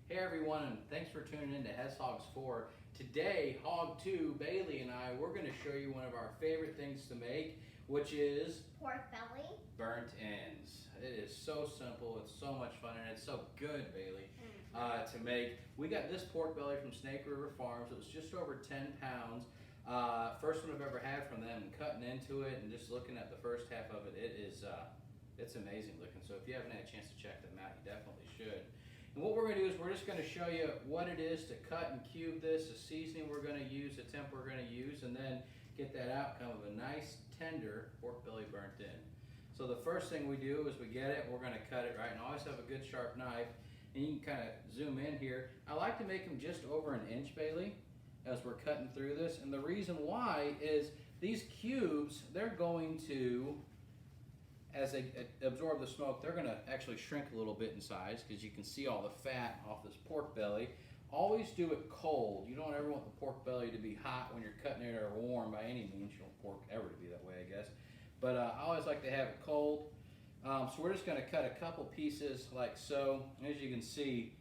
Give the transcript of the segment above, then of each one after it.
Hey everyone, and thanks for tuning in to Hess Hogs 4. Today, Hog 2, Bailey and I, we're going to show you one of our favorite things to make, which is pork belly. Burnt ends. It is so simple, it's so much fun, and it's so good, Bailey, to make. We got this pork belly from Snake River Farms. It was just over 10 pounds. First one I've ever had from them, and cutting into it and just looking at the first half of it, it's amazing looking. So if you haven't had a chance to check them out, you definitely should. And what we're going to do is we're just going to show you what it is to cut and cube this, the seasoning we're going to use, the temp we're going to use, and then get that outcome of a nice tender pork belly burnt in. So the first thing we do is we get it, we're going to cut it right, and always have a good sharp knife. And you can kind of zoom in here. I like to make them just over an inch, Bailey, as we're cutting through this. And the reason why is these cubes, they're going to, as they absorb the smoke, they're going to actually shrink a little bit in size because you can see all the fat off this pork belly. Always do it cold. You don't ever want the pork belly to be hot when you're cutting it, or warm by any means. You don't want pork ever to be that way, I guess. But I always like to have it cold. So we're just going to cut a couple pieces like so. As you can see,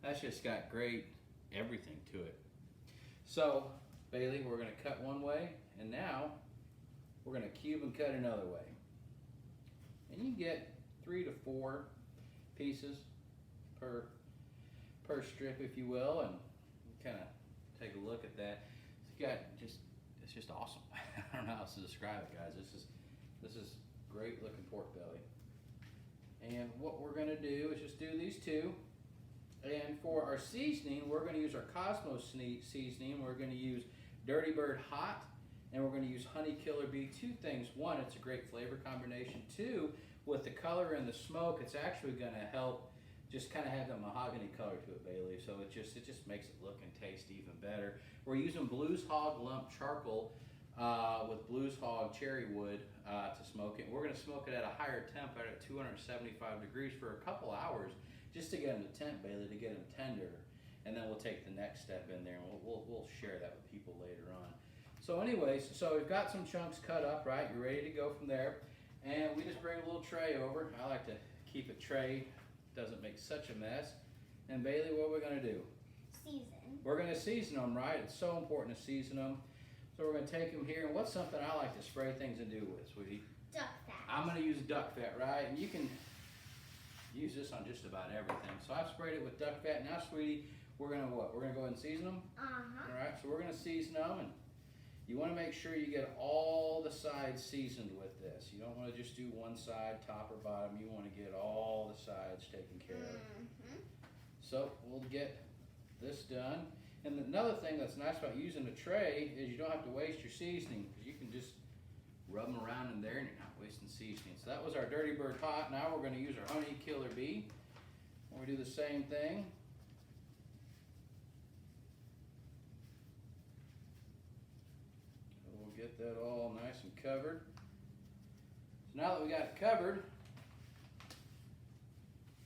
that's just got great everything to it. So, Bailey, we're going to cut one way, and now we're going to cube and cut another way. And you get 3 to 4 pieces per strip, if you will, and kind of take a look at that. It's just awesome. I don't know how else to describe it, guys. This is great looking pork belly. And what we're going to do is just do these two. And for our seasoning, we're going to use our Cosmos seasoning. We're going to use Dirty Bird Hot, and we're going to use Honey Killer Bee. Two things. One, it's a great flavor combination. Two, with the color and the smoke, it's actually going to help just kind of have that mahogany color to it, Bailey. So it just makes it look and taste even better. We're using Blues Hog lump charcoal with Blues Hog cherry wood to smoke it. We're going to smoke it at a higher temp, at 275 degrees for a couple hours, just to get them to temp, Bailey, to get them tender. And then we'll take the next step in there, and we'll share that with people later on. So anyways, so we've got some chunks cut up, right? You're ready to go from there. And we just bring a little tray over. I like to keep a tray, doesn't make such a mess. And Bailey, what are we going to do? Season. We're going to season them, right? It's so important to season them. So we're going to take them here. And what's something I like to spray things and do with, sweetie? Duck fat. I'm going to use duck fat, right? And you can use this on just about everything. So I've sprayed it with duck fat. Now, sweetie, we're going to what? We're going to go ahead and season them? Uh-huh. All right, so we're going to season them. And you want to make sure you get all the sides seasoned with this. You don't want to just do one side, top or bottom. You want to get all the sides taken care of. So we'll get this done. And another thing that's nice about using a tray is you don't have to waste your seasoning, because you can just rub them around in there and you're not wasting seasoning. So that was our Dirty Bird Hot. Now we're going to use our Honey Killer Bee. We do the same thing. We'll get that all nice and covered. So now that we got it covered,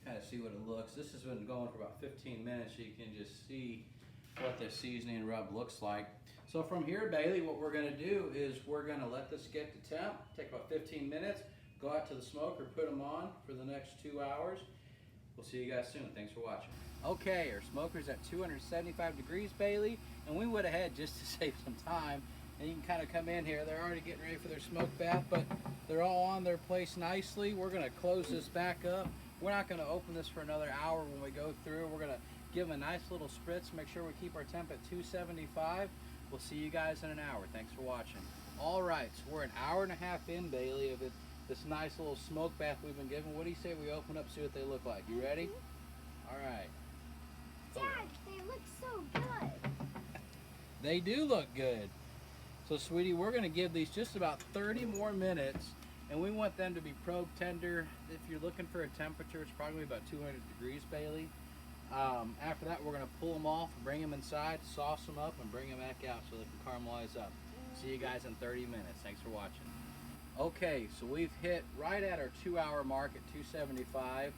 kind of see what it looks. This has been going for about 15 minutes, so you can just see what the seasoning rub looks like. So from here, Bailey, what we're going to do is we're going to let this get to temp, take about 15 minutes, go out to the smoker, put them on for the next 2 hours. We'll see you guys soon. Thanks for watching. Okay, our smoker's at 275 degrees, Bailey, and we went ahead just to save some time. And you can kind of come in here. They're already getting ready for their smoke bath, but they're all on their place nicely. We're going to close this back up. We're not going to open this for another hour when we go through. We're going to give them a nice little spritz, make sure we keep our temp at 275. We'll see you guys in an hour. Thanks for watching. All right, so we're an hour and a half in, Bailey, of this nice little smoke bath we've been given. What do you say we open up, see what they look like? You ready? All right. Dad, they look so good. They do look good. So, sweetie, we're going to give these just about 30 more minutes, and we want them to be probe tender. If you're looking for a temperature, it's probably about 200 degrees, Bailey. After that, we're going to pull them off, bring them inside, sauce them up, and bring them back out so they can caramelize up. See you guys in 30 minutes. Thanks for watching. Okay, so we've hit right at our 2-hour mark at 275.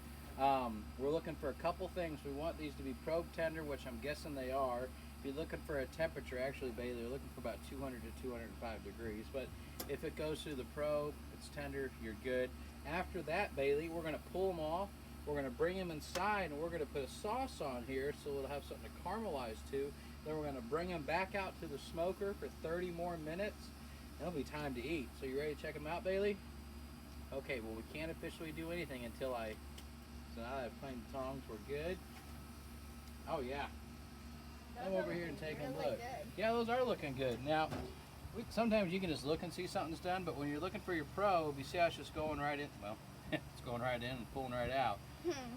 We're looking for a couple things. We want these to be probe tender, which I'm guessing they are. If you're looking for a temperature, actually, Bailey, they're looking for about 200 to 205 degrees. But if it goes through the probe, it's tender, you're good. After that, Bailey, we're going to pull them off. We're going to bring them inside and we're going to put a sauce on here so it'll have something to caramelize to. Then we're going to bring them back out to the smoker for 30 more minutes. It'll be time to eat. So you ready to check them out, Bailey? Okay, well we can't officially do anything until so now that I've cleaned the tongs, we're good. Oh yeah. Come over here and take a look. Yeah, those are looking good. Now, sometimes you can just look and see something's done, but when you're looking for your probe, you see how it's just going right in. Well, it's going right in and pulling right out.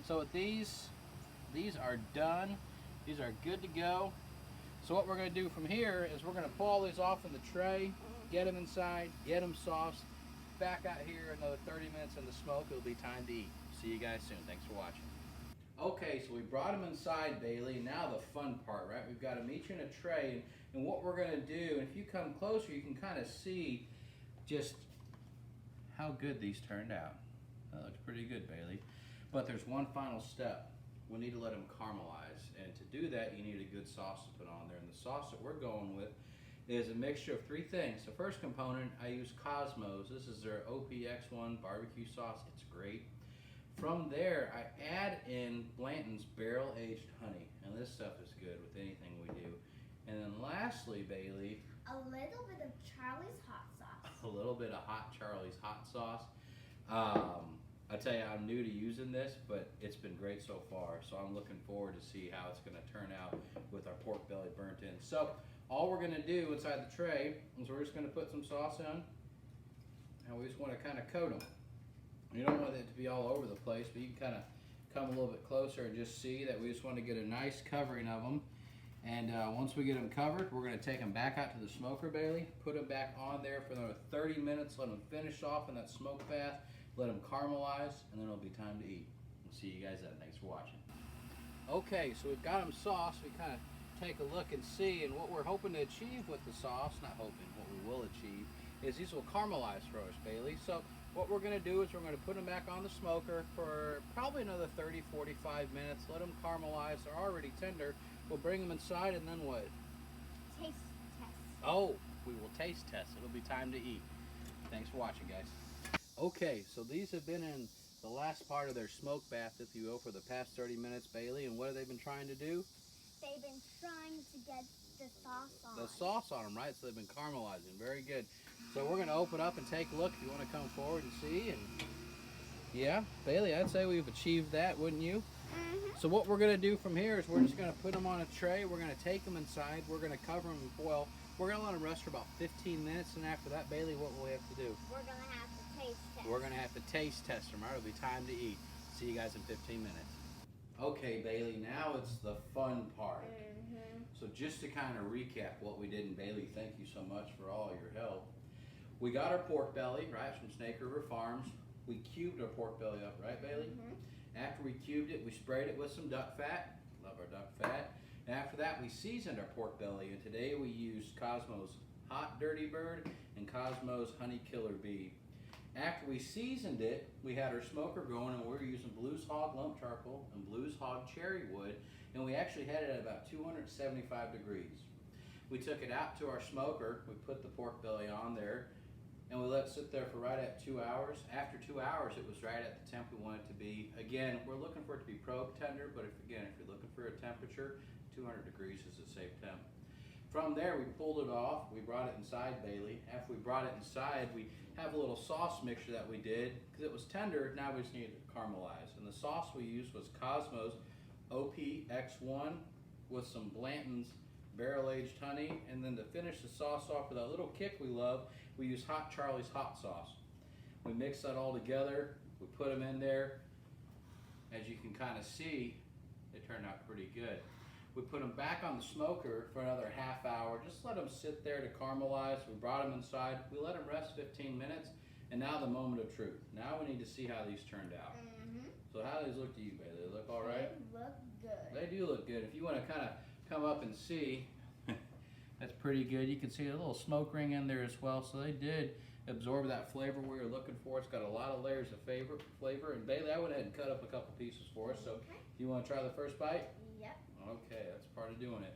So with these are done. These are good to go. So what we're going to do from here is we're going to pull all these off in the tray, get them inside, get them sauced, back out here another 30 minutes in the smoke. It'll be time to eat. See you guys soon. Thanks for watching. Okay, so we brought them inside, Bailey. Now the fun part, right? We've got them each in a tray, and what we're going to do, and if you come closer, you can kind of see just how good these turned out. That looks pretty good, Bailey. But there's one final step. We need to let them caramelize, and to do that, you need a good sauce to put on there. And the sauce that we're going with is a mixture of three things. The first component, I use Cosmos. This is their OPX1 barbecue sauce. It's great. From there, I add in Blanton's barrel-aged honey, and this stuff is good with anything we do. And then lastly, Bailey, a little bit of Charlie's hot sauce. A little bit of hot Charlie's hot sauce. I tell you, I'm new to using this, but it's been great so far. So I'm looking forward to see how it's going to turn out with our pork belly burnt in. So all we're going to do inside the tray is we're just going to put some sauce in, and we just want to kind of coat them. You don't want it to be all over the place, but you can kind of come a little bit closer and just see that we just want to get a nice covering of them. And once we get them covered, we're going to take them back out to the smoker, Bailey, put them back on there for another 30 minutes, let them finish off in that smoke bath, let them caramelize, and then it'll be time to eat. We'll see you guys then. Thanks for watching. Okay, so we've got them sauced. We kind of take a look and see, and what we're hoping to achieve with the sauce, not hoping, what we will achieve, is these will caramelize for us, Bailey. So what we're going to do is we're going to put them back on the smoker for probably another 30, 45 minutes. Let them caramelize. They're already tender. We'll bring them inside, and then what? Taste test. Oh, we will taste test. It'll be time to eat. Thanks for watching, guys. Okay, so these have been in the last part of their smoke bath, if you will, for the past 30 minutes, Bailey. And what have they been trying to do? They've been trying to get the sauce on. The sauce on them, right? So they've been caramelizing. Very good. So we're going to open up and take a look if you want to come forward and see. And yeah, Bailey, I'd say we've achieved that, wouldn't you? Mm-hmm. So what we're going to do from here is we're just going to put them on a tray. We're going to take them inside. We're going to cover them in foil. We're going to let them rest for about 15 minutes. And after that, Bailey, what will we have to do? We're going to have to taste test. We're going to have to taste test them, right? It'll be time to eat. See you guys in 15 minutes. Okay, Bailey, now it's the fun part. Mm-hmm. So just to kind of recap what we did, and Bailey, thank you so much for all your help. We got our pork belly, right, from Snake River Farms. We cubed our pork belly up, right, Bailey? Mm-hmm. After we cubed it, we sprayed it with some duck fat. Love our duck fat. And after that, we seasoned our pork belly, and today we used Cosmos Hot Dirty Bird and Cosmos Honey Killer Bee. After we seasoned it, we had our smoker going, and we were using Blues Hog lump charcoal and Blues Hog cherry wood, and we actually had it at about 275 degrees. We took it out to our smoker, we put the pork belly on there, and we let it sit there for right at 2 hours. After 2 hours, it was right at the temp we want it to be. Again, we're looking for it to be probe tender, but if you're looking for a temperature, 200 degrees is a safe temp. From there, we pulled it off. We brought it inside, Bailey. After we brought it inside, we have a little sauce mixture that we did. Because it was tender, now we just needed to caramelize. And the sauce we used was Cosmos OPX1 with some Blanton's barrel-aged honey. And then to finish the sauce off with that little kick we love, we use Hot Charlie's hot sauce. We mix that all together. We put them in there. As you can kind of see, they turned out pretty good. We put them back on the smoker for another half hour. Just let them sit there to caramelize. We brought them inside. We let them rest 15 minutes. And now the moment of truth. Now we need to see how these turned out. Mm-hmm. So how do these look to you, Bailey? They look all right? They look good. They do look good. If you want to kind of come up and see, that's pretty good. You can see a little smoke ring in there as well. So they did absorb that flavor we were looking for. It's got a lot of layers of flavor. And Bailey, I went ahead and cut up a couple pieces for us. So Okay. do you want to try the first bite? Yep. Okay, that's part of doing it.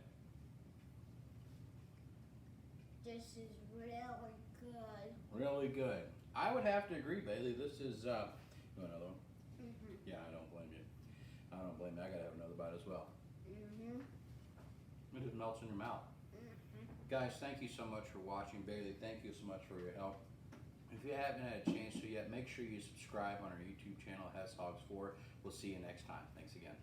This is really good. Really good. I would have to agree, Bailey. This is, you want another one? Mm-hmm. Yeah, I don't blame you. I don't blame you. I gotta have another bite as well. Mm-hmm. It just melts in your mouth. Guys, thank you so much for watching. Bailey, thank you so much for your help. If you haven't had a chance to yet, make sure you subscribe on our YouTube channel, Hess Hogs 4. We'll see you next time. Thanks again.